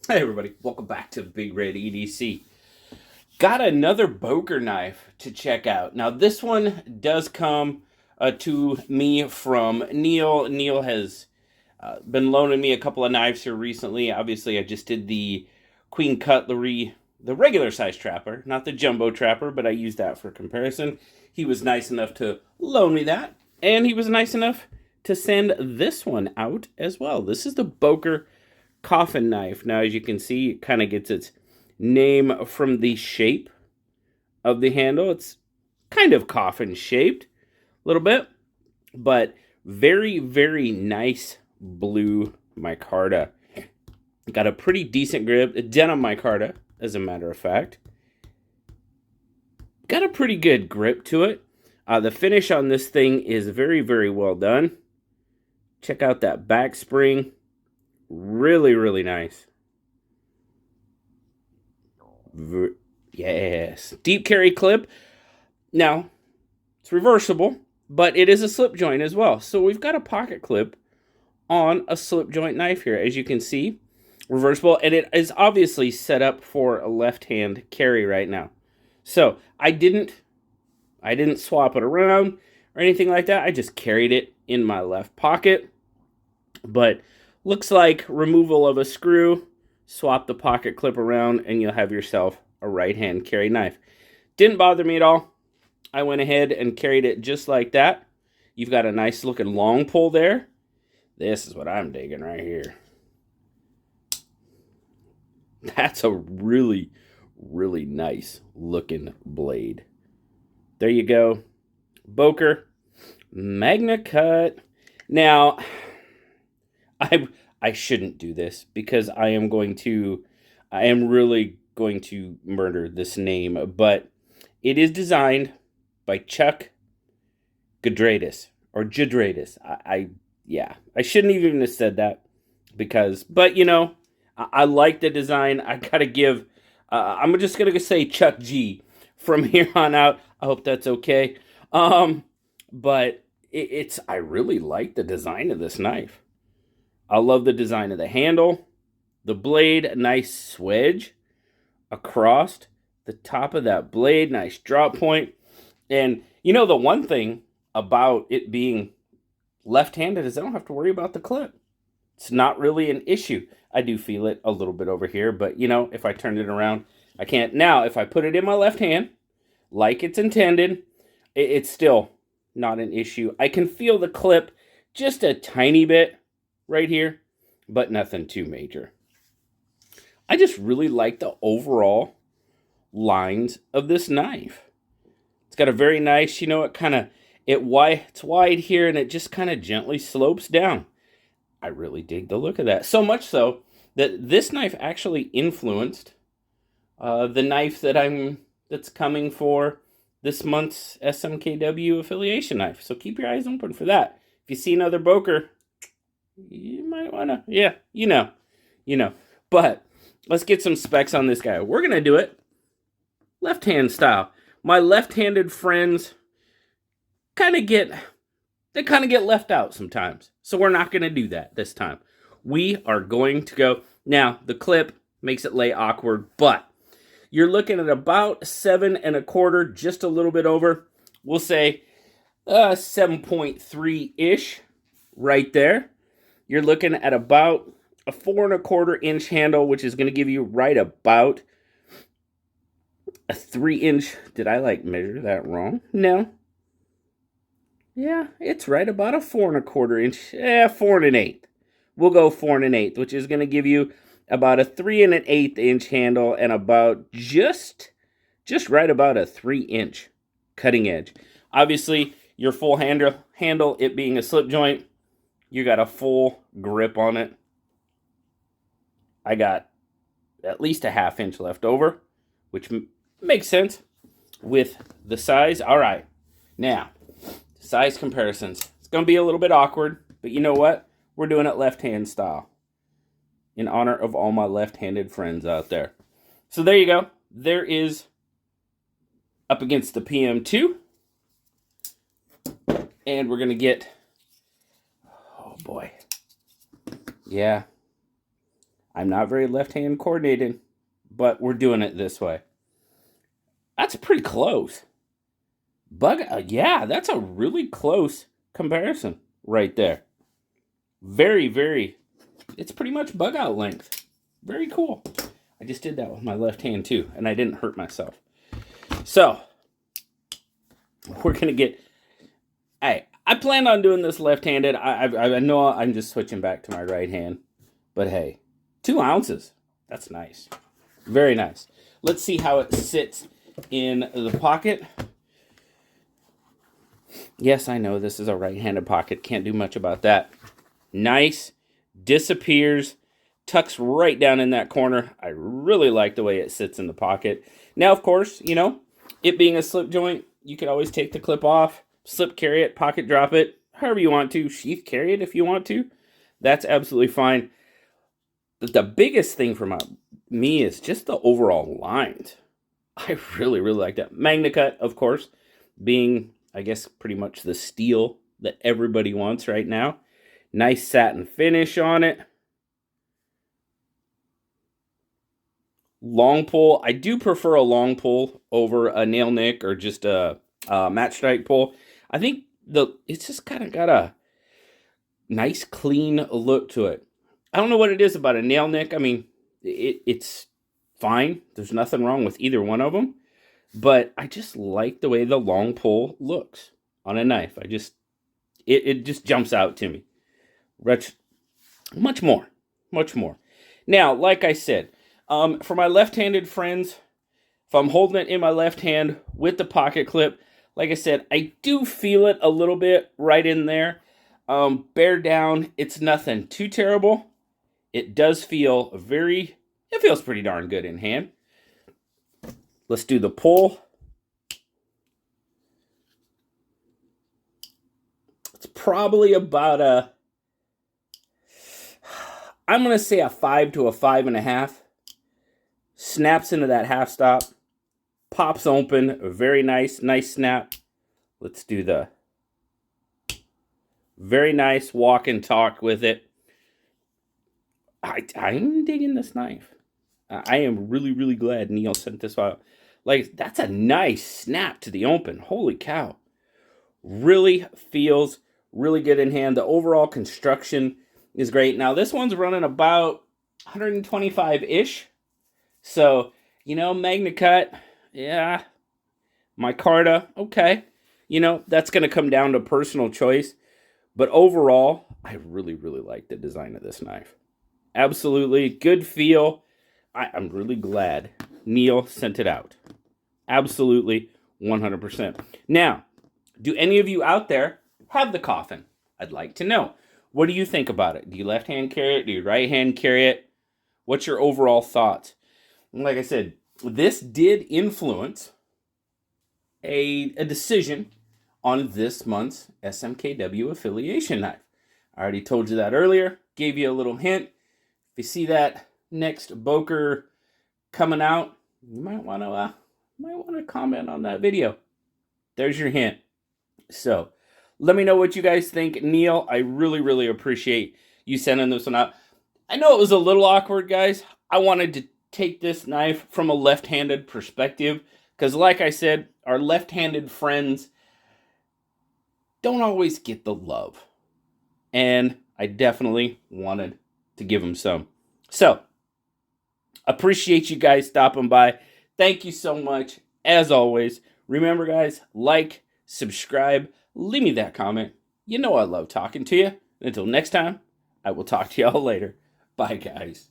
Hey everybody, welcome back to BigRedEDC. Got another Boker knife to check out. Now this one does come to me from Neil. Neil has been loaning me a couple of knives here recently. Obviously I just did the Queen Cutlery, the regular size trapper, not the jumbo trapper, but I used that for comparison. He was nice enough to loan me that, and he was nice enough to send this one out as well. This is the Boker Coffin knife. Now, as you can see, it kind of gets its name from the shape of the handle. It's kind of coffin shaped a little bit, but very, very nice blue micarta. Got a pretty decent grip, a denim micarta, as a matter of fact. Got a pretty good grip to it. The finish on this thing is very, very well done. Check out that back spring. Really, really nice. Yes. Deep carry clip. Now, it's reversible, but it is a slip joint as well. So we've got a pocket clip on a slip joint knife here, as you can see. Reversible, and it is obviously set up for a left-hand carry right now. So I didn't swap it around or anything like that. I just carried it in my left pocket. But looks like removal of a screw, swap the pocket clip around, and you'll have yourself a right-hand carry knife. Didn't bother me at all. I went ahead and carried it just like that. You've got a nice looking long pull there. This is what I'm digging right here. That's a really, really nice looking blade. There you go. Boker Magnacut. Now, I shouldn't do this because I am really going to murder this name, but it is designed by Chuck Gudradis or Jadradis. I shouldn't even have said that but you know, I like the design. I gotta give. I'm just gonna say Chuck G from here on out. I hope that's okay. But I really like the design of this knife. I love the design of the handle, the blade, a nice swedge across the top of that blade, nice drop point. And you know, the one thing about it being left-handed is I don't have to worry about the clip. It's not really an issue. I do feel it a little bit over here, but you know, if I turn it around, I can't. Now, if I put it in my left hand, like it's intended, it's still not an issue. I can feel the clip just a tiny bit right here, but nothing too major. I just really like the overall lines of this knife. It's got a very nice, you know, it's wide here and it just kind of gently slopes down. I really dig the look of that. So much so that this knife actually influenced the knife that's coming for this month's SMKW affiliation knife. So keep your eyes open for that. If you see another Boker, you might want to, yeah, you know. But let's get some specs on this guy. We're going to do it left-hand style. My left-handed friends kind of get left out sometimes. So we're not going to do that this time. We are going to go, now the clip makes it lay awkward, but you're looking at about 7 1/4, just a little bit over. We'll say 7.3-ish right there. You're looking at about a 4 1/4 inch handle, which is going to give you right about a 3-inch. Did I measure that wrong? No. Yeah, it's right about a 4 1/4 inch. 4 1/8. We'll go 4 1/8, which is going to give you about a 3 1/8 inch handle and about just right about a 3-inch cutting edge. Obviously, your full handle, it being a slip joint, you got a full grip on it. I got at least a 1/2 inch left over, which makes sense with the size. All right, now, size comparisons. It's going to be a little bit awkward, but you know what? We're doing it left-hand style in honor of all my left-handed friends out there. So there you go. There is up against the PM2. And we're going to get, oh boy. Yeah. I'm not very left-hand coordinated, but we're doing it this way. That's pretty close. Yeah, that's a really close comparison right there. Very, very, it's pretty much bug out length. Very cool. I just did that with my left hand too, and I didn't hurt myself. So, we're going to get, hey, I planned on doing this left-handed. I know I'm just switching back to my right hand, but hey, 2 ounces. That's nice. Very nice. Let's see how it sits in the pocket. Yes, I know this is a right-handed pocket. Can't do much about that. Nice. Disappears. Tucks right down in that corner. I really like the way it sits in the pocket. Now, of course, you know, it being a slip joint, you could always take the clip off, slip carry it, pocket drop it, however you want to. Sheath carry it if you want to. That's absolutely fine. But the biggest thing for me is just the overall lines. I really, really like that. Magnacut, of course, being, I guess, pretty much the steel that everybody wants right now. Nice satin finish on it. Long pull. I do prefer a long pull over a nail nick or just a match strike pull. I think it's just kind of got a nice, clean look to it. I don't know what it is about a nail nick. I mean, it's fine. There's nothing wrong with either one of them. But I just like the way the long pull looks on a knife. It just jumps out to me. Much more. Now, like I said, for my left-handed friends, if I'm holding it in my left hand with the pocket clip, like I said, I do feel it a little bit right in there. Bear down, it's nothing too terrible. It does feel it feels pretty darn good in hand. Let's do the pull. It's probably about I'm going to say a 5 to a 5.5. Snaps into that half stop. Pops open. Very nice snap. Let's do the very nice walk and talk with it. I'm digging this knife. I am really, really glad Neil sent this out. Like, that's a nice snap to the open. Holy cow. Really feels really good in hand. The overall construction is great. Now, this one's running about 125-ish. So, you know, Magnacut, yeah. Micarta, okay. You know, that's going to come down to personal choice. But overall, I really, really like the design of this knife. Absolutely. Good feel. I'm really glad Neil sent it out. Absolutely. 100%. Now, do any of you out there have the Coffin? I'd like to know. What do you think about it? Do you left-hand carry it? Do you right-hand carry it? What's your overall thoughts? Like I said, this did influence a decision on this month's SMKW affiliation knife. I already told you that earlier. Gave you a little hint. If you see that next Boker coming out, you might want to comment on that video. There's your hint. So, let me know what you guys think. Neil, I really, really appreciate you sending this one out. I know it was a little awkward, guys. I wanted to take this knife from a left-handed perspective because, like I said, our left-handed friends don't always get the love. And I definitely wanted to give them some. So, appreciate you guys stopping by. Thank you so much. As always, remember, guys, like, subscribe, leave me that comment. You know I love talking to you. Until next time, I will talk to y'all later. Bye, guys.